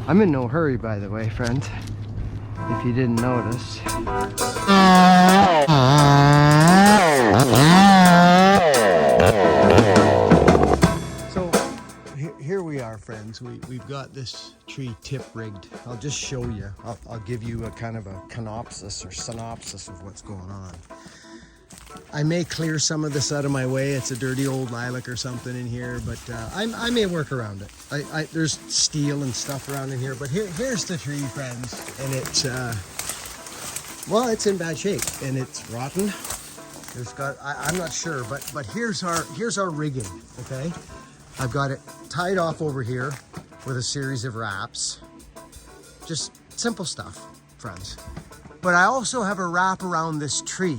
I'm in no hurry, by the way, friends, if you didn't notice. So here we are, friends. We've got this tree tip rigged. I'll just show you. I'll give you a kind of a synopsis of what's going on. I may clear some of this out of my way. It's a dirty old lilac or something in here, but I may work around it. There's steel and stuff around in here, but here's the tree, friends, and it's well, it's in bad shape and it's rotten. I'm not sure, but here's our rigging. Okay, I've got it tied off over here with a series of wraps, just simple stuff, friends. But I also have a wrap around this tree.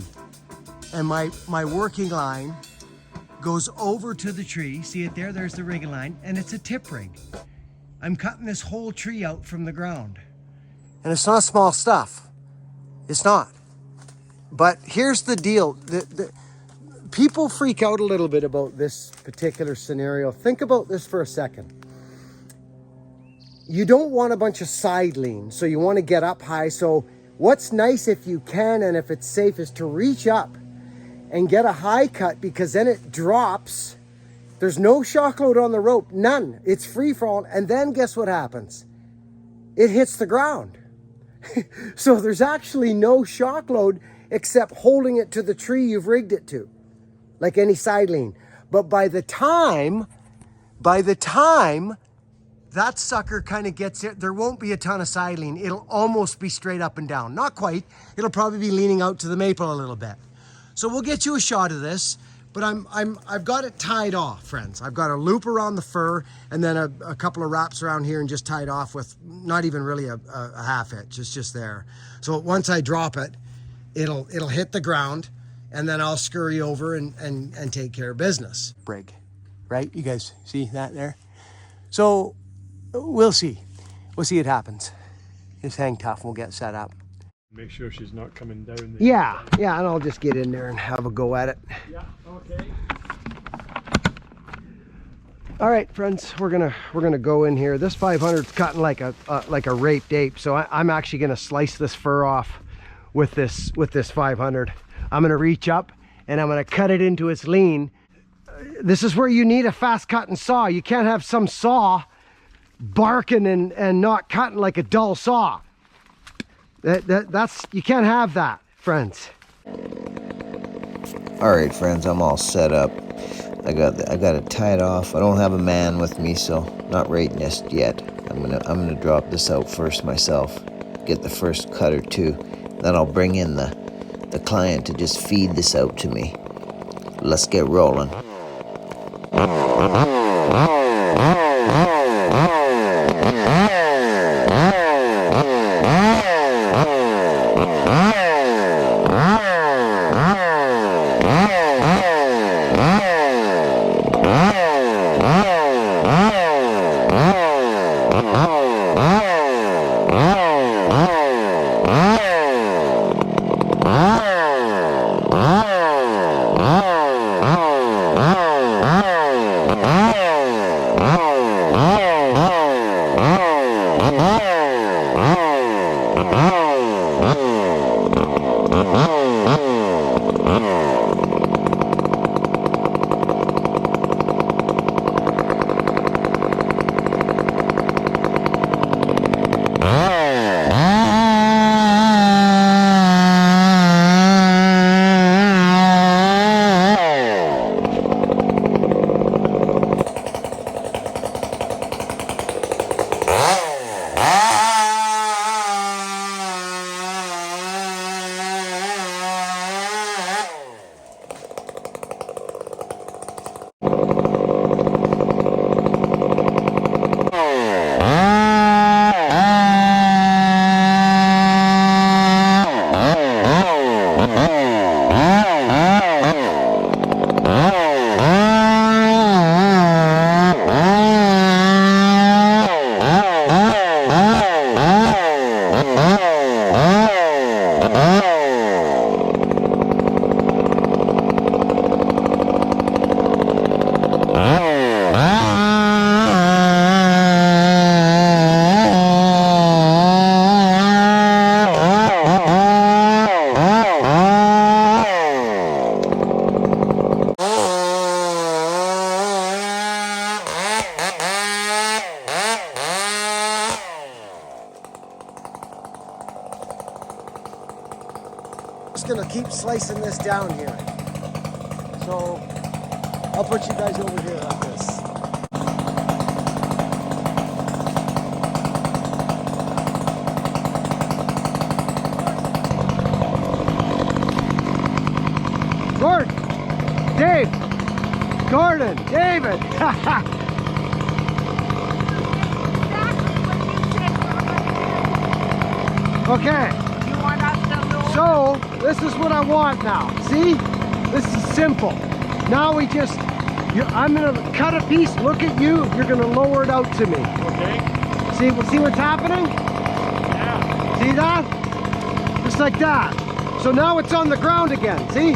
And my working line goes over to the tree. See it there? There's the rigging line, and it's a tip rig. I'm cutting this whole tree out from the ground. And it's not small stuff. It's not. But here's the deal. The people freak out a little bit about this particular scenario. Think about this for a second. You don't want a bunch of side lean, so you want to get up high. So what's nice if you can and if it's safe is to reach up and get a high cut, because then it drops. There's no shock load on the rope, none. It's free fall, and then guess what happens? It hits the ground. So there's actually no shock load except holding it to the tree you've rigged it to, like any side lean. But by the time that sucker kind of gets it, there won't be a ton of side lean. It'll almost be straight up and down. Not quite. It'll probably be leaning out to the maple a little bit. So we'll get you a shot of this, but I've got it tied off, friends. I've got a loop around the fur and then a couple of wraps around here and just tied off with not even really a half hitch. It's just there. So once I drop it, it'll hit the ground, and then I'll scurry over and take care of business. Brig, right? You guys see that there? So we'll see. We'll see what happens. Just hang tough and we'll get set up. Make sure she's not coming down there. Yeah, and I'll just get in there and have a go at it. Yeah, okay. All right, friends, we're gonna go in here. This 500's cutting like a raped ape, so I'm actually gonna slice this fur off with this 500. I'm gonna reach up and I'm gonna cut it into its lean. This is where you need a fast cutting saw. You can't have some saw barking and not cutting like a dull saw. That's you can't have that, friends. All right, friends, I'm all set up. I got it tied off. I don't have a man with me, so not right just yet. I'm gonna drop this out first myself, get the first cut or two. Then I'll bring in the client to just feed this out to me. Let's get rolling. keep slicing this down here. So I'll put you guys over here like this. Gordon, Dave, Gordon, David. Okay. You want us to know? So this is what I want now. See, this is simple. Now we just, I'm gonna cut a piece. Look at you. You're gonna lower it out to me. Okay. See what's happening? Yeah. See that? Just like that. So now it's on the ground again. See?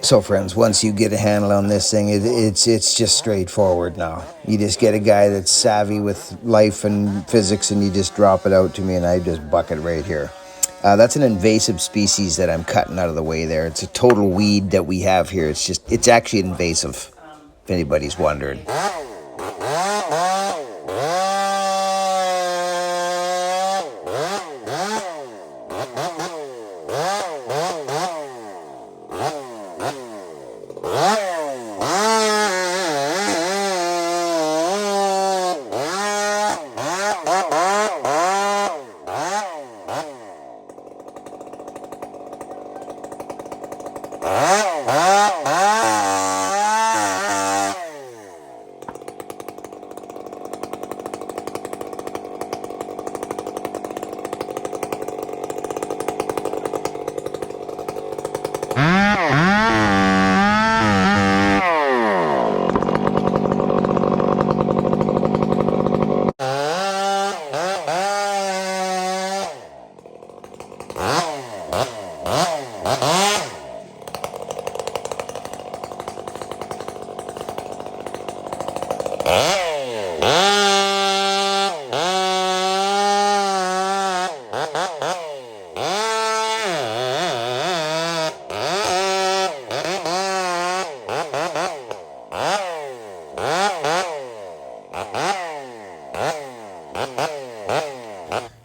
So friends, once you get a handle on this thing, it's just straightforward now. You just get a guy that's savvy with life and physics and you just drop it out to me and I just buck it right here. That's an invasive species that I'm cutting out of the way there. It's a total weed that we have here. It's actually invasive, if anybody's wondering.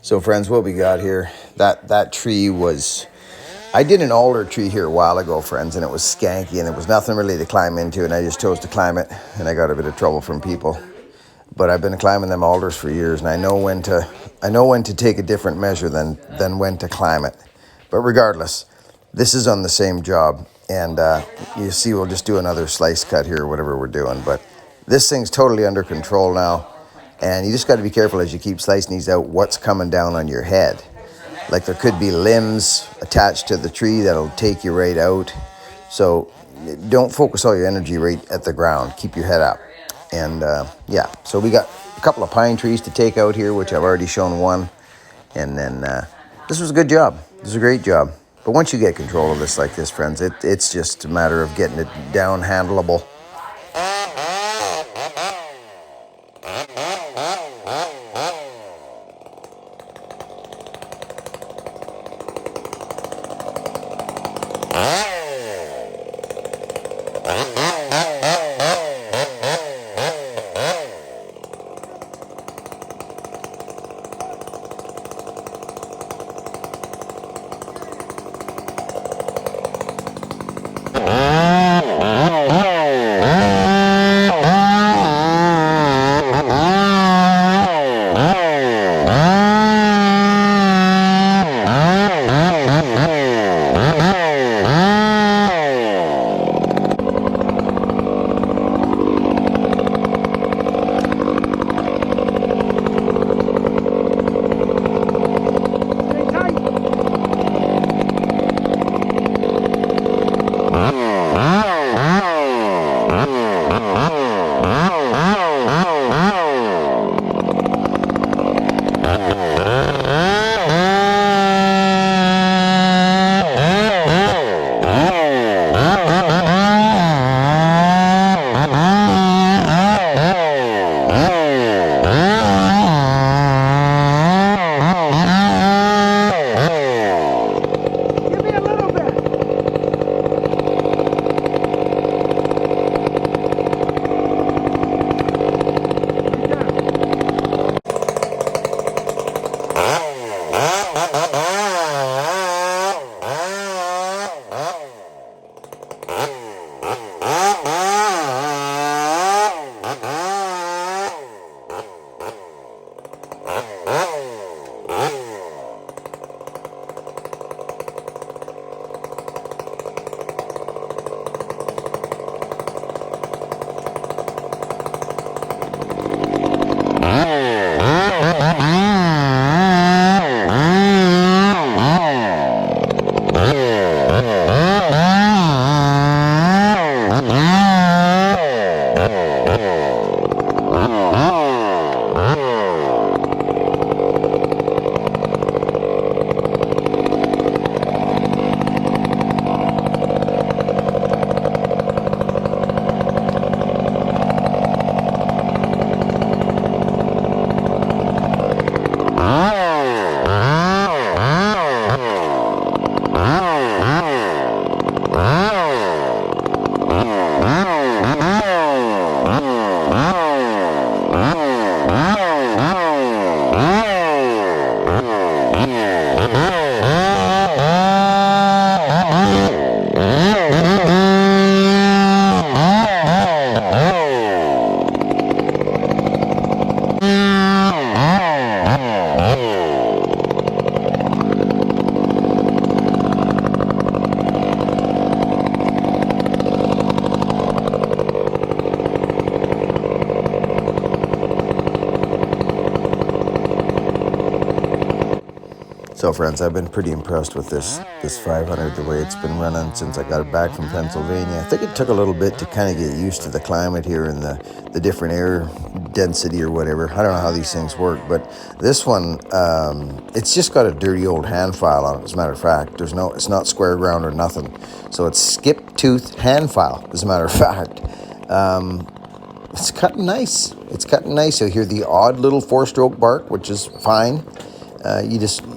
So friends, what we got here, that tree was, I did an alder tree here a while ago, friends, and it was skanky and there was nothing really to climb into, and I just chose to climb it, and I got a bit of trouble from people. But I've been climbing them alders for years, and I know when to take a different measure than when to climb it. But regardless, this is on the same job, and you see we'll just do another slice cut here or whatever we're doing. But this thing's totally under control now. And you just got to be careful as you keep slicing these out what's coming down on your head. Like there could be limbs attached to the tree that'll take you right out. So don't focus all your energy right at the ground. Keep your head up. And yeah, so we got a couple of pine trees to take out here, which I've already shown one. And then this was a good job. This was a great job. But once you get control of this like this, friends, it's just a matter of getting it down handleable. So friends, I've been pretty impressed with this 500, the way it's been running since I got it back from Pennsylvania. I think it took a little bit to kind of get used to the climate here and the different air density or whatever. I don't know how these things work, but this one, it's just got a dirty old hand file on it, as a matter of fact. It's not square ground or nothing. So it's skip tooth hand file, as a matter of fact. It's cutting nice. It's cutting nice. You hear the odd little 4-stroke bark, which is fine.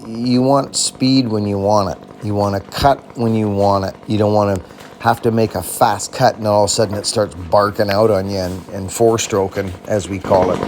You want speed when you want it. You want to cut when you want it. You don't want to have to make a fast cut and all of a sudden it starts barking out on you and 4-stroking, as we call it.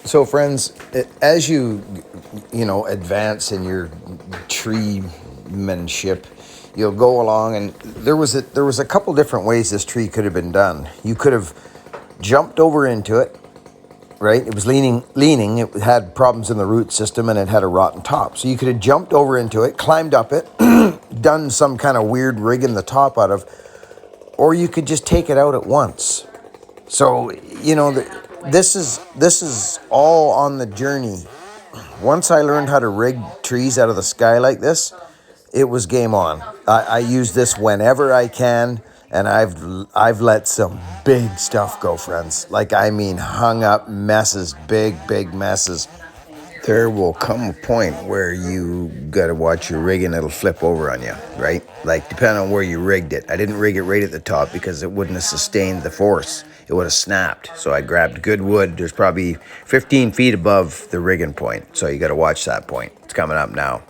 So friends, as you advance in your treemanship, you'll go along, and there was a couple different ways this tree could have been done. You could have jumped over into it, right? It was leaning. It had problems in the root system, and it had a rotten top. So you could have jumped over into it, climbed up it, done some kind of weird rigging the top out of, or you could just take it out at once. So this is all on the journey. Once I learned how to rig trees out of the sky like this, it was game on. I use this whenever I can, and I've let some big stuff go, friends. Like, I mean, hung up messes, big messes. There will come a point where you gotta watch your rigging, it'll flip over on you, right? Like, depending on where you rigged it. I didn't rig it right at the top because it wouldn't have sustained the force. It would have snapped. So I grabbed good wood. There's probably 15 feet above the rigging point. So you gotta watch that point. It's coming up now.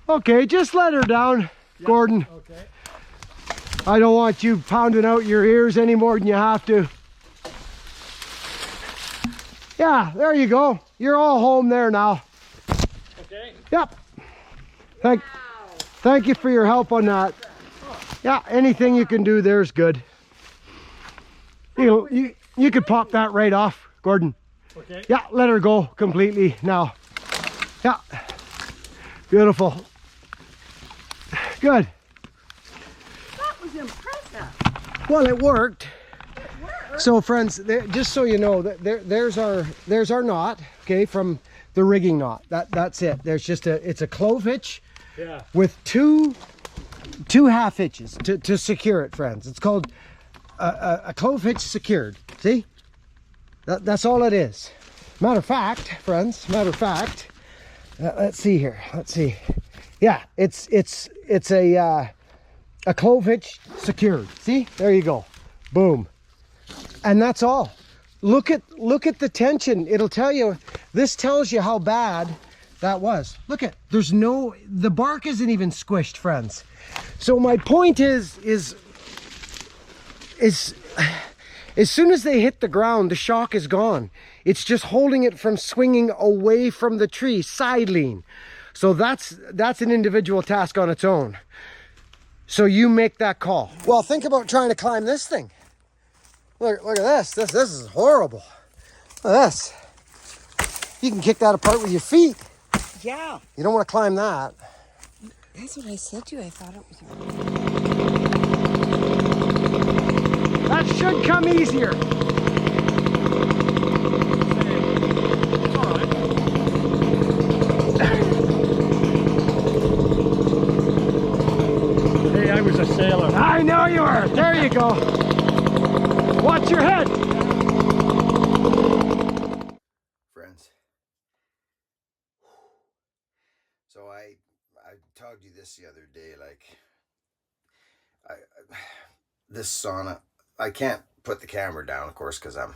Okay, just let her down, Gordon. Okay. I don't want you pounding out your ears any more than you have to. Yeah, there you go. You're all home there now. Okay. Yep. Thank you for your help on that. Yeah, anything you can do there is good. You could pop that right off, Gordon. Okay. Yeah, let her go completely now. Yeah. Beautiful. Good. That was impressive. Well, it worked. So friends, just so you know, there's our knot, okay, from the rigging knot. That's it. There's just it's a clove hitch, Yeah. with two half hitches to secure it, friends. It's called a clove hitch secured. See? That's all it is. Matter of fact, friends, let's see here. Let's see. Yeah, it's a clove hitch secured. See? There you go. Boom. And that's all. Look at the tension. It'll tell you, this tells you how bad that was. Look at, the bark isn't even squished, friends. So my point is as soon as they hit the ground, the shock is gone. It's just holding it from swinging away from the tree, side lean. So that's an individual task on its own. So you make that call. Well, think about trying to climb this thing. Look at this. This is horrible. Look at this. You can kick that apart with your feet. Yeah. You don't want to climb that. That's what I said to you. I thought it was. That should come easier. It's all right. Hey, I was a sailor. I know you were. There you go. Watch your head. Friends. So I told you this the other day, like this sauna, I can't put the camera down, of course, because I'm,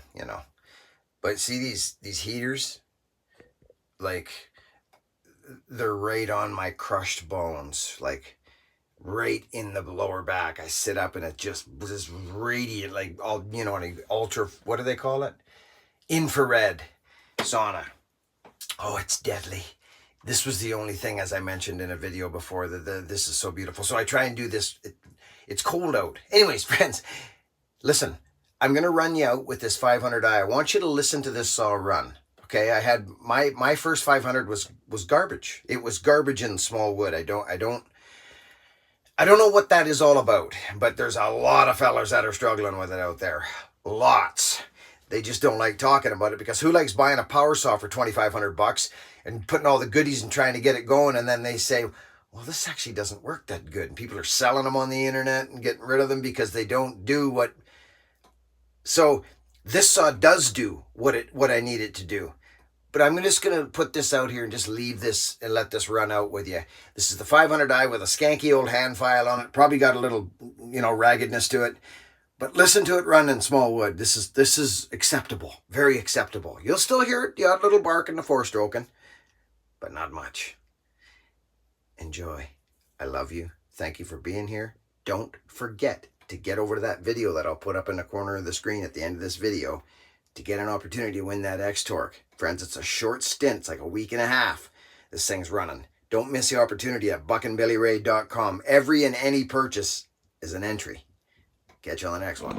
but see these heaters, like they're right on my crushed bones, like right in the lower back. I sit up and it just radiant, like all, an ultra, what do they call it? Infrared sauna. Oh, it's deadly. This was the only thing, as I mentioned in a video before, that this is so beautiful. So I try and do this. It's cold out. Anyways, friends, listen, I'm going to run you out with this 500i. I want you to listen to this saw run. Okay, I had my first 500 was garbage. It was garbage in small wood. I don't know what that is all about, but there's a lot of fellas that are struggling with it out there. Lots. They just don't like talking about it, because who likes buying a power saw for $2,500 and putting all the goodies and trying to get it going, and then they say, well, this actually doesn't work that good. And people are selling them on the internet and getting rid of them because they don't do what. So this saw does do what I need it to do. But I'm just going to put this out here and just leave this and let this run out with you. This is the 500i with a skanky old hand file on it. Probably got a little, raggedness to it. But listen to it run in small wood. This is acceptable. Very acceptable. You'll still hear it, the odd little bark and the four-stroking, but not much. Enjoy. I love you. Thank you for being here. Don't forget to get over to that video that I'll put up in the corner of the screen at the end of this video to get an opportunity to win that X-Torque. Friends, it's a short stint. It's like a week and a half. This thing's running. Don't miss the opportunity at buckandbillyray.com. Every and any purchase is an entry. Catch you on the next one.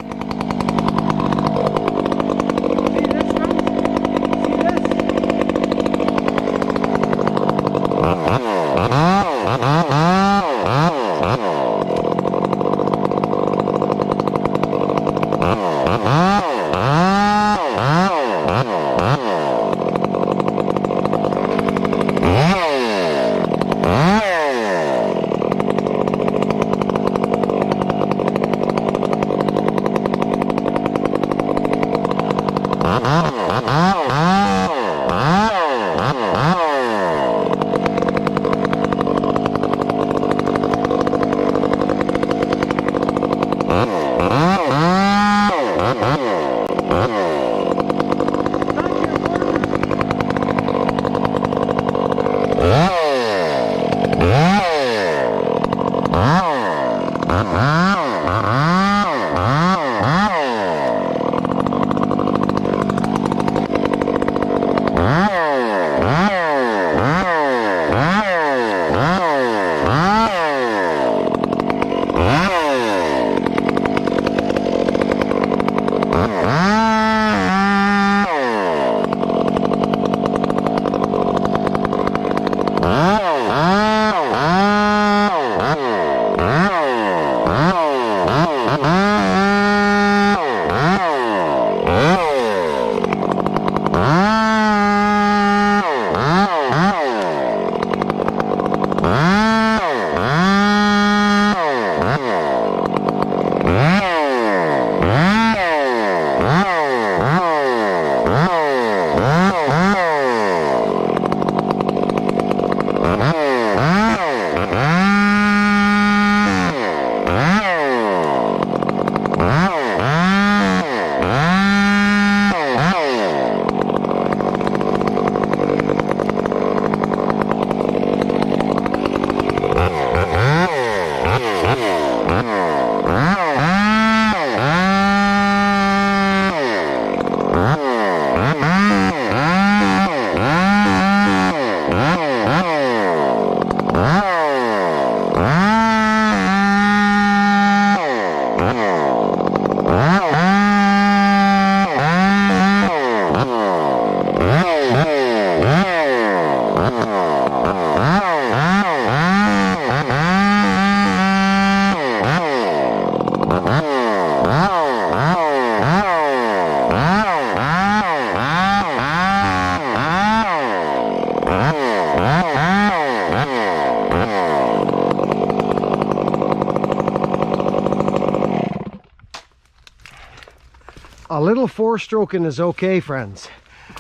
A little four-stroking is okay, friends,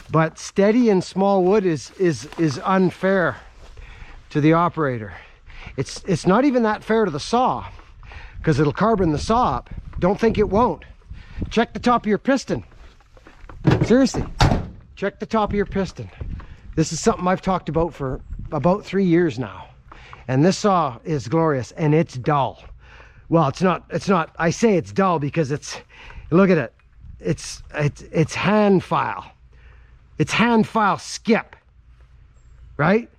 but steady and small wood is unfair to the operator. It's not even that fair to the saw, because it'll carbon the saw up. Don't think it won't. Check the top of your piston. Seriously, check the top of your piston. This is something I've talked about for about 3 years now, and this saw is glorious, and it's dull. Well, it's not. I say it's dull because look at it. It's hand file. It's hand file skip, right?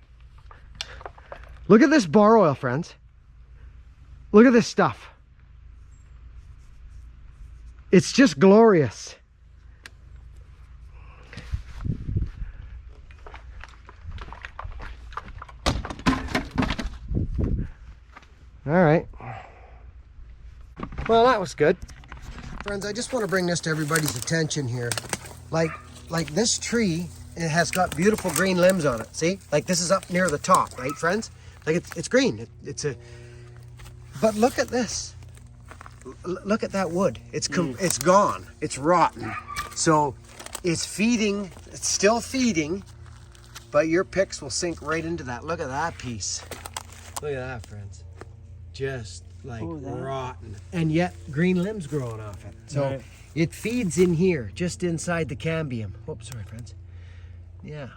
Look at this bar oil, friends. Look at this stuff. It's just glorious. All right. Well, that was good. Friends, I just want to bring this to everybody's attention here. Like this tree, it has got beautiful green limbs on it. See? Like this is up near the top, right, friends? Like it's green. But look at this. Look at that wood. It's gone. It's rotten. So it's feeding. It's still feeding, but your picks will sink right into that. Look at that piece. Look at that, friends. Just like rotten, and yet green limbs growing off it. So right. It feeds in here, just inside the cambium. Oops, sorry, friends. Yeah,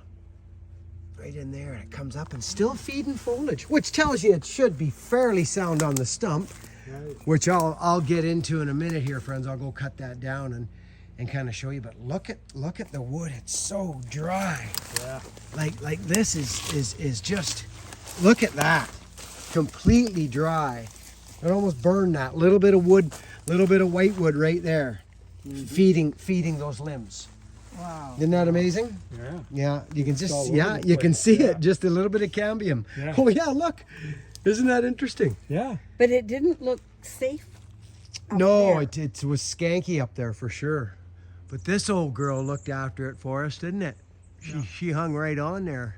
right in there, and it comes up and still feeding foliage, which tells you it should be fairly sound on the stump, right. Which I'll get into in a minute here, friends. I'll go cut that down and kind of show you. But look at the wood. It's so dry. Yeah. Like this is just, look at that, completely dry. It almost burned that little bit of wood, little bit of white wood right there, feeding those limbs. Wow! Isn't that amazing? Yeah. Yeah, you can just you can see it. Just a little bit of cambium. Yeah. Oh yeah, look! Isn't that interesting? Yeah. But it didn't look safe. No, it was skanky up there for sure. But this old girl looked after it for us, didn't it? She hung right on there.